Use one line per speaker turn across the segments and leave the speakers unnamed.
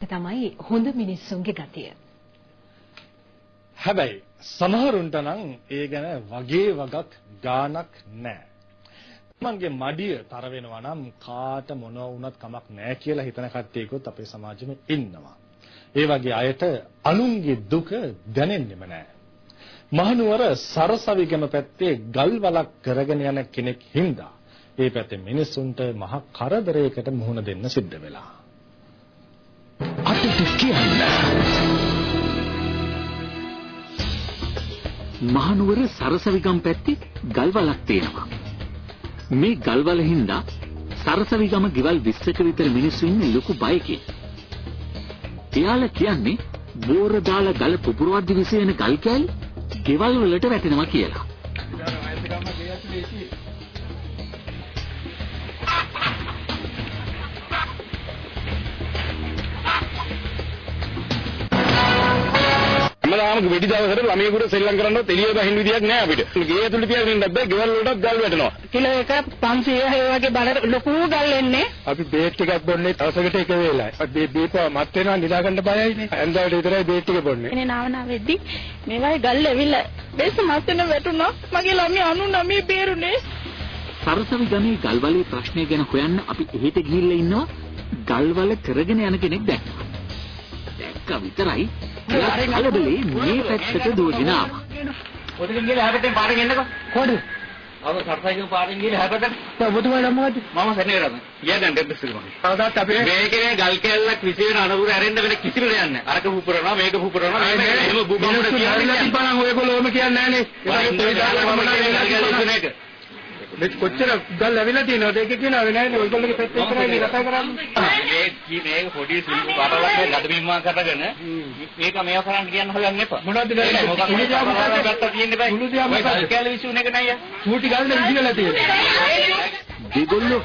තමයි හොඳ මිනිස්සුන්ගේ ගතිය.
හැබැයි සමහරුන්ට නම් ඒ ගැන වගේ වගක් ගානක් නැහැ. තමන්ගේ මඩිය තර වෙනවා නම් කාට මොනවා වුණත් කමක් නැහැ කියලා හිතන කට්ටියකුත් අපේ සමාජෙම ඉන්නවා. ඒ වගේ අයට අනුන්ගේ දුක දැනෙන්නෙම නැහැ. මහනුවර සරසවිගම පැත්තේ ගල්වලක් කරගෙන යන කෙනෙක් හින්දා ඒ පැත්තේ මිනිසුන්ට මහ කරදරයකට මුහුණ දෙන්න සිද්ධ වෙලා.
අතට කියන්න. මහනුවර සරසවිගම් පැත්තේ ගල්වලක් තියෙනවා. මේ ගල්වල හින්දා සරසවිගම ගෙවල් 20ක විතර මිනිස්සු ඉන්නේ ලොකු බයකින්. එයාලා කියන්නේ බෝර දාලා ගල පුපුරවද්දි විසිරෙන ගල් කැලි ගෙවල් වලට වැටෙනවා කියලා.
හැමදාම වෙඩි දවසට ළමයෙකුට සෙල්ලම් කරන්නවත් එළිය බහින්න විදියක් නෑ අපිට. ගේ ඇතුළේ තියාගෙන ඉන්නත් බෑ. ගෙවල් වලටත් ගල් වැටෙනවා.
කිලෝ එක 500 ඒ වගේ බල ලොකු ගල් එන්නේ.
අපි බේට් ටිකක් බොන්නේ දවසකට එක වේලයි. අපි බීපුවා මත් වෙනවා නිදා ගන්න බයයිනේ. ඇඳාවට විතරයි බේට් ටික බොන්නේ.
එනේ නාවනා වෙද්දි මේ වගේ ගල් ඇවිල්ලා බේස් මත් වෙන වැටුණා. මගේ ළමයි 99 බේරුනේ.
සරසවිගමේ ගල්වලේ ප්‍රශ්නය ගැන හොයන්න අපි එහෙට ගිහිල්ලා ඉන්නවා. ගල්වල කරගෙන යන කෙනෙක් දැක්කා. දැක්ක විතරයි කලබලේ මේ පැත්තට දුවගෙන ආවා.
ඔතනින් ගිහලා හැපෙන්න පාරෙන් එන්නකෝ. කොහෙද? අර සර්සයිකේ පාරෙන් ගිහලා හැපෙන්න.
ඔබතුමාලා මොකද?
මම සෙනෙරම. කියන්න දෙන්න සිල්මයි. කවදාත් අපි මේකේ ගල් කැල්ලක් විසිරෙන අනතුරු ඇරෙන්න වෙන කිසිම දෙයක් නැහැ. අරක පුපුරනවා මේක පුපුරනවා මේ එහෙම බුබුමුඩ කියන්නේ
ඉතින් ඔයගොල්ලෝ ඔම කියන්නේ නැහනේ.
ඒක
මේ කොච්චර ගල් ඇවිල්ලා තියෙනවද ඒක කියනවද නෑනේ ඔයගොල්ලෝගේ පැත්තේ විතරයි කතා කරන්නේ.
මේ පොඩි සිල්ප වටලක් ගඩබිම්මා කරගෙන මේක මේව කරන්න කියන්න හොයන්න එපා.
මොනවද නෑ
මොකක්ද ගත්තා තියෙන්නේ බෑ. ඔය කැලේ විසුන එක නෑ.
චූටි ගල් නේ විදිහලා තියෙන්නේ.
දෙගොල්ලෝ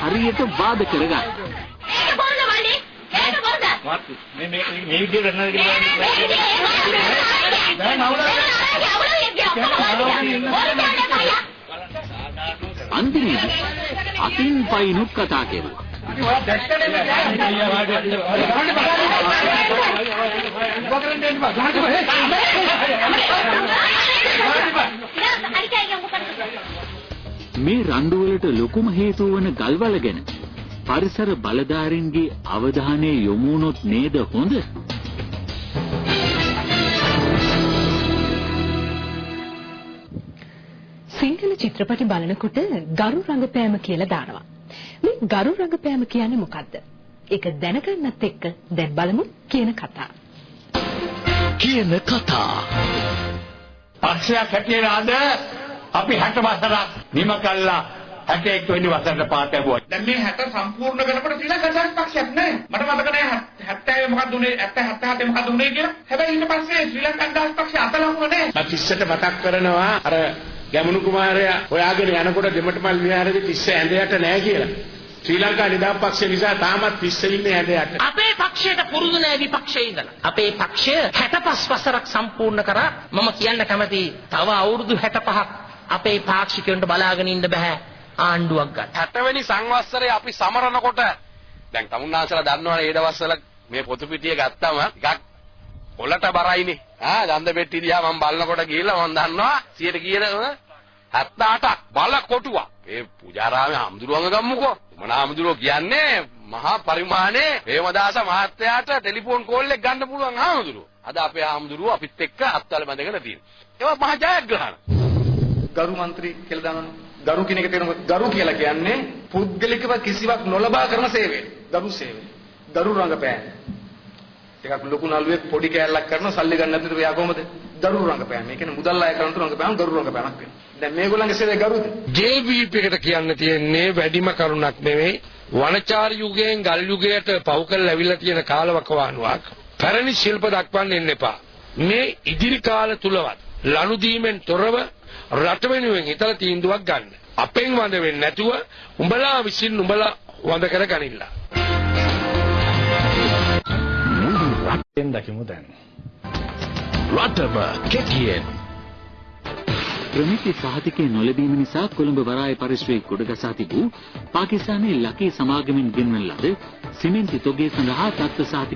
හරියට වාද කරගන්නවා.
ඒක බොන්න වනේ. ඒක බොන්න.
මාත් මේ විදිහට කරනවා කියලා.
අන්තිමේදී අතින් පයින්ුත් කතා කෙරුවා. මේ රණ්ඩු වලට ලොකුම හේතුව වන ගල්වල ගැන පරිසර බලධාරීන්ගේ අවධානය යොමු වුණොත් නේද හොඳ?
සිංහල චිත්‍රපටි බලනකොට ගරු රංගපෑම කියලා දානවා. මේ ගරු රංගපෑම කියන්නේ මොකද්ද? ඒක දැනගන්නත් එක්ක දැන් බලමු කියන කතාව.
කියන කතා.
පක්ෂයක් හැටියට අද අපි 60 වසරක් නිම කළා 61 වෙනි වසරට පාත් ලැබුවා. දැන් මේ 60 සම්පූර්ණ කරනකොට ශ්‍රී ලංකා පක්ෂයක් නෑ. මට මතක නෑ 70 මොකක්ද උනේ 77 මොකක්ද උනේ කියලා. හැබැයි ඊට පස්සේ ශ්‍රී ලංකා දාස් පක්ෂය අත ලකුණ නෑ.
තිස්සට මතක් කරනවා අර ගැමුණු කුමාරයා හොයාගෙන යනකොට දෙමටමල් විහාරයේ තිස්ස ඇඳ යට නෑ කියලා. ශ්‍රී ලංකා නිදහස් පක්ෂය නිසා තාමත් තිස්ස ඉන්නේ ඇඳ යට.
අපේ පක්ෂයට පුරුදු නෑ විපක්ෂයේ ඉඳලා. අපේ පක්ෂය 65 වසරක් සම්පූර්ණ කරා. මම කියන්න කැමති තව අවුරුදු 65ක් අපේ පාක්ෂිකයන්ට බලාගෙන ඉන්න බෑ ආණ්ඩුවක් ගන්න.
60 වෙනි සංවත්සරේ අපි සමරනකොට දැන් තමුන්නාසලා දන්නවනේ ඒ දවස්වල මේ පොතු පිටිය ගත්තම ටිකක් පොළට බරයිනේ. ගන්ධ පෙට්ටිය දිහා මම බලනකොට ගිහලා මම දන්නවා 100ට කීයද 78ක් බල කොටුවක්. ඒ පූජාරාමේ හාමුදුරුවන්ව ගම්මුකෝ. මොන හාමුදුරුවෝ කියන්නේ මහා පරිමාණයේ හේමදාස මහත්තයාට ටෙලිෆෝන් කෝල් එක ගන්න පුළුවන් හාමුදුරුවෝ. අද අපේ හාමුදුරුවෝ අපිත් එක්ක අත්වල බැඳගෙන තියෙනවා. ඒවා මහා ජයග්‍රහණ.
ගරු මන්ත්‍රී කියලා දානවා. ගරු කියන එක තේරුම ගරු කියලා කියන්නේ පුද්ගලිකව කිසිවක් නොලබා කරන සේවය. ගරු සේවය. ගරු රංගපෑම. ටිකක් ලොකු නළුවෙක් පොඩි කෑල්ලක් කරනවා සල්ලි ගන්න නැතුව එයා කොහමද? ගරු රංගපෑම. ඒ කියන්නේ මුදල් අය කරන රංගපෑම ගරු රංගපෑමක් වෙනවා. දැන් මේගොල්ලන්ගේ සේවය ගරුද?
JVP එකට කියන්න තියෙන්නේ වැඩිම කරුණක් නෙවෙයි. වනචාර යුගයෙන් ගල් යුගයට පව් කරලා ඇවිල්ලා තියෙන කාලවකවානුවක්. පැරණි ශිල්ප දක්වන්න එන්න එපා. මේ ඉදිරි කාල තුලවත් ලනු දීමෙන් තොරව රට වෙනුවෙන් හිතලා තීන්දුවක් ගන්න. අපෙන් වඳ වෙන්නේ නැතුව උඹලා විසින් උඹලා වඳ කර ගනින්න.
දැන් දකිමු දැන්.
රටම කෙටියෙන්. ප්‍රමිති සහතිකයේ නොලැබීම නිසා කොළඹ වරාය පරිශ්‍රයේ ගොඩගසා තිබූ පාකිස්තානයේ ලකී සමාගමෙන් ගෙන්වන ලද සිමෙන්ති තොගේ සඳහා තත්ත්ව සහතික